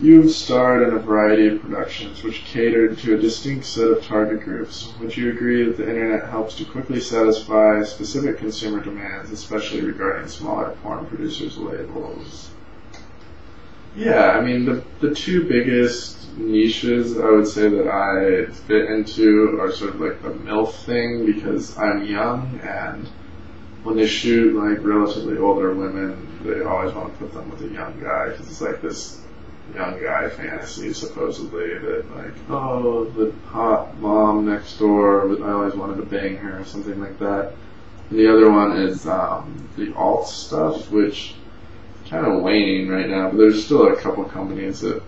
You've starred in a variety of productions which catered to a distinct set of target groups. Would you agree that the internet helps to quickly satisfy specific consumer demands, especially regarding smaller porn producers' labels? Yeah, I mean, the two biggest niches I would say that I fit into are sort of like the MILF thing, because I'm young, and when they shoot like relatively older women, they always want to put them with a young guy, because it's like this young guy fantasy supposedly that like, oh, the hot mom next door, I always wanted to bang her or something like that. And the other one is the alt stuff, which is kind of waning right now, but there's still a couple companies that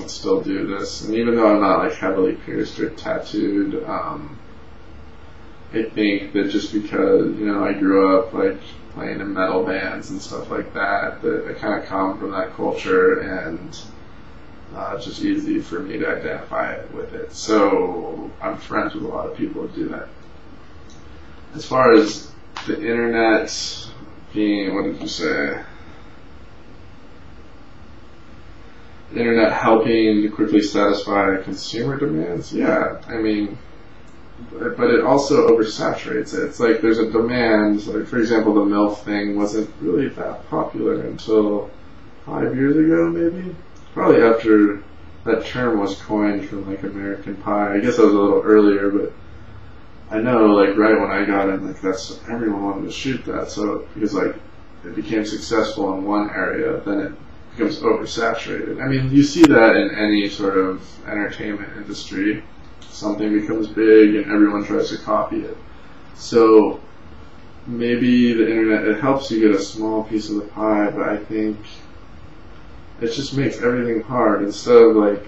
still do this. And even though I'm not like heavily pierced or tattooed, I think that just because, you know, I grew up like playing in metal bands and stuff like that, that I kind of come from that culture, and it's just easy for me to identify with it. So I'm friends with a lot of people who do that. As far as the internet being, what did you say? The internet helping to quickly satisfy consumer demands? Yeah, I mean, but it also oversaturates it. It's like there's a demand, like for example, the MILF thing wasn't really that popular until 5 years ago, maybe? Probably after that term was coined from like American Pie. I guess that was a little earlier, but I know like right when I got in, like that's everyone wanted to shoot that. So because like it became successful in one area, then it becomes oversaturated. I mean, you see that in any sort of entertainment industry. Something becomes big and everyone tries to copy it. So maybe the internet, it helps you get a small piece of the pie, but I think it just makes everything hard. Instead of like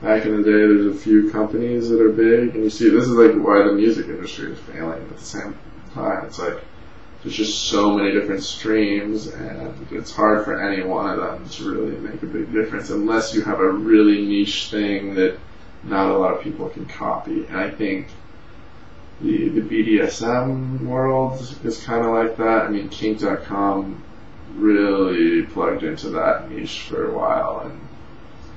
back in the day, there's a few companies that are big, and you see this is like why the music industry is failing at the same time. It's like there's just so many different streams, and it's hard for any one of them to really make a big difference unless you have a really niche thing that not a lot of people can copy. And I think the BDSM world is kind of like that. I mean, Kink.com really plugged into that niche for a while, and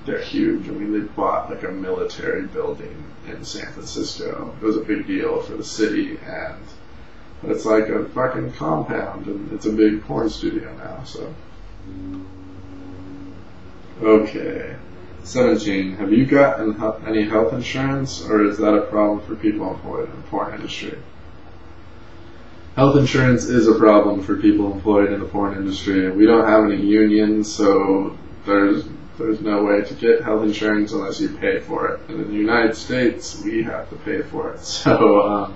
they're huge. I mean, they bought like a military building in San Francisco. It was a big deal for the city, but it's like a fucking compound, and it's a big porn studio now, so. Okay. 17. Have you gotten any health insurance, or is that a problem for people employed in the porn industry? Health insurance is a problem for people employed in the porn industry. We don't have any unions, so there's no way to get health insurance unless you pay for it. And in the United States, we have to pay for it. So,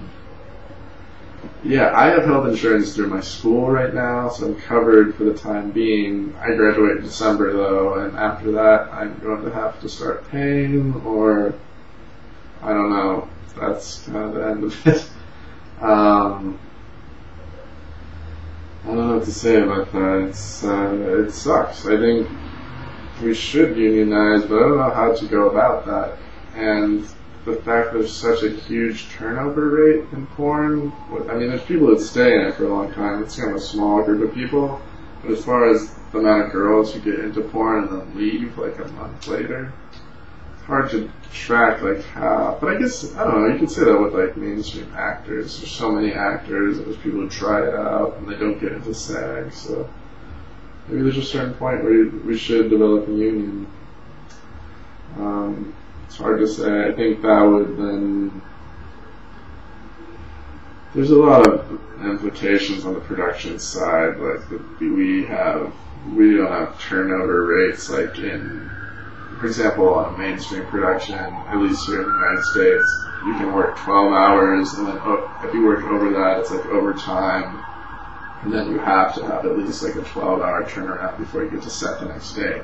yeah, I have health insurance through my school right now, so I'm covered for the time being. I graduate in December, though, and after that, I'm going to have to start paying, or I don't know. That's kind of the end of it. I don't know what to say about that. It sucks. I think we should unionize, but I don't know how to go about that. And the fact there's such a huge turnover rate in porn, I mean, there's people that stay in it for a long time. It's kind of a small group of people. But as far as the amount of girls who get into porn and then leave like a month later, it's hard to track like how. But I guess, I don't know, you could say that with like mainstream actors. There's so many actors, and there's people who try it out and they don't get into SAG. So maybe there's a certain point where we should develop a union. It's hard to say. I think that would then. There's a lot of implications on the production side. Like we don't have turnover rates like in, for example, on a mainstream production, at least here in the United States, you can work 12 hours, and then if you work over that, it's like overtime, and then you have to have at least like a 12-hour turnaround before you get to set the next day.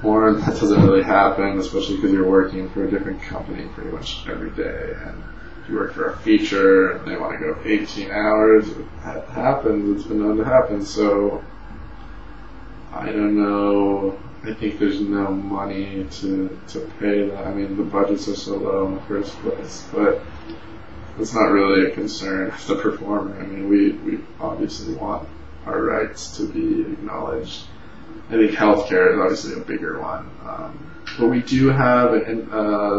Porn, that doesn't really happen, especially because you're working for a different company pretty much every day. And if you work for a feature and they want to go 18 hours, it happens. It's been known to happen. So I don't know. I think there's no money to pay that. I mean, the budgets are so low in the first place, but it's not really a concern of the performer. I mean, we obviously want our rights to be acknowledged. think healthcare is obviously a bigger one. But we do have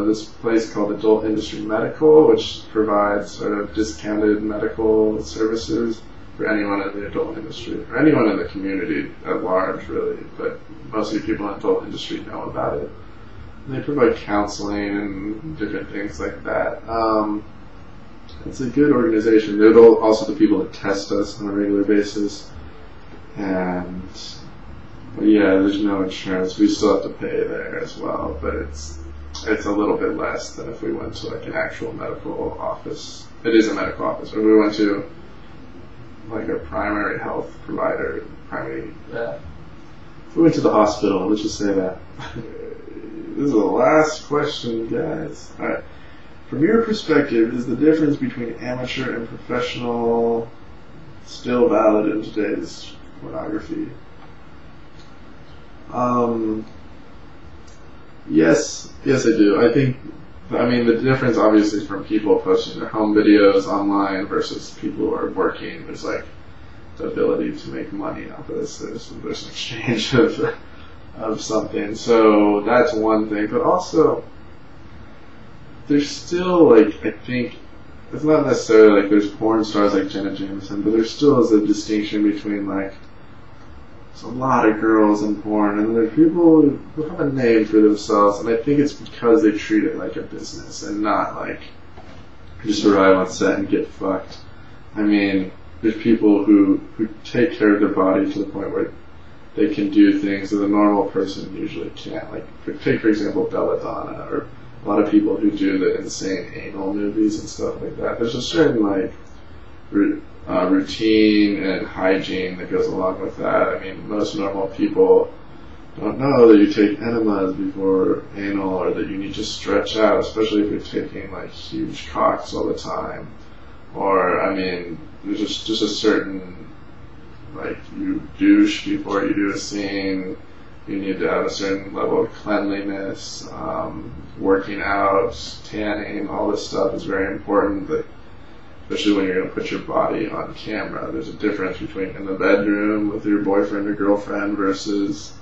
this place called Adult Industry Medical, which provides sort of discounted medical services for anyone in the adult industry, or anyone in the community at large, really. But mostly people in the adult industry know about it. And they provide counseling and different things like that. It's a good organization. They're also the people that test us on a regular basis. And yeah, there's no insurance. We still have to pay there as well, but it's a little bit less than if we went to like an actual medical office. It is a medical office, or we went to like a primary health provider. If we went to the hospital, let's just say that. This is the last question, guys. All right. From your perspective, is the difference between amateur and professional still valid in today's pornography? Yes, I do. I mean, the difference obviously from people posting their home videos online versus people who are working. There's like the ability to make money off of this. There's an exchange of something. So that's one thing. But also, there's still like, I think, it's not necessarily like there's porn stars like Jenna Jameson, but there still is a distinction between like, there's a lot of girls in porn, and there's people who have a name for themselves, and I think it's because they treat it like a business and not like just arrive on set and get fucked. I mean, there's people who take care of their body to the point where they can do things that a normal person usually can't. Like, take for example Belladonna, or a lot of people who do the insane anal movies and stuff like that. There's a certain like routine and hygiene that goes along with that. I mean, most normal people don't know that you take enemas before anal, or that you need to stretch out, especially if you're taking like huge cocks all the time. Or, I mean, there's just a certain, like, you douche before you do a scene. You need to have a certain level of cleanliness. Working out, tanning, all this stuff is very important. But especially when you're going to put your body on camera, there's a difference between in the bedroom with your boyfriend or girlfriend versus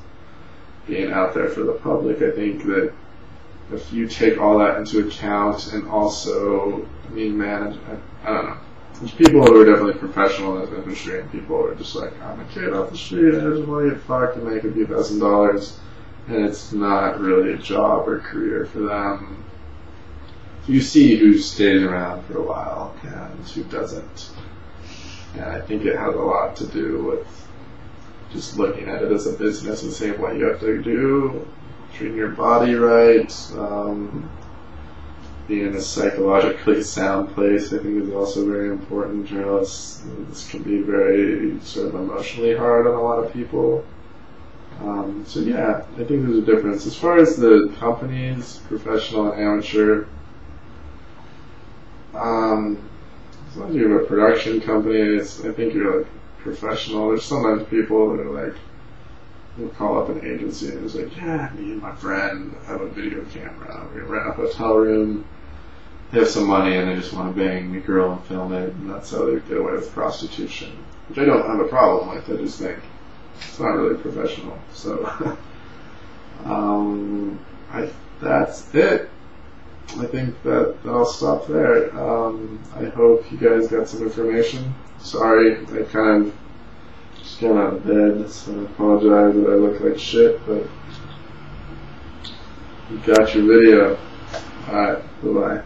being out there for the public. I think that if you take all that into account, and also, I mean, manage, I don't know. There's people who are definitely professional in this industry, and people who are just like, I'm a kid off the street, I just want to get fucked and make a few $1,000, and it's not really a job or career for them. You see who stays around for a while and who doesn't. And I think it has a lot to do with just looking at it as a business and saying what you have to do, treating your body right, being in a psychologically sound place, I think, is also very important. Journalists, this can be very sort of emotionally hard on a lot of people. So yeah, I think there's a difference. As far as the companies, professional and amateur, as long as you have a production company, I think you're like professional. There's sometimes people that are like, they'll call up an agency and it's like, yeah, me and my friend have a video camera. We rent a hotel room. They have some money and they just want to bang the girl and film it, and that's how they get away with prostitution, which I don't have a problem with. I just think it's not really professional. So, that's it. I think that I'll stop there. I hope you guys got some information. Sorry, I kind of just got out of bed, so I apologize that I look like shit, but you got your video. Alright, bye-bye.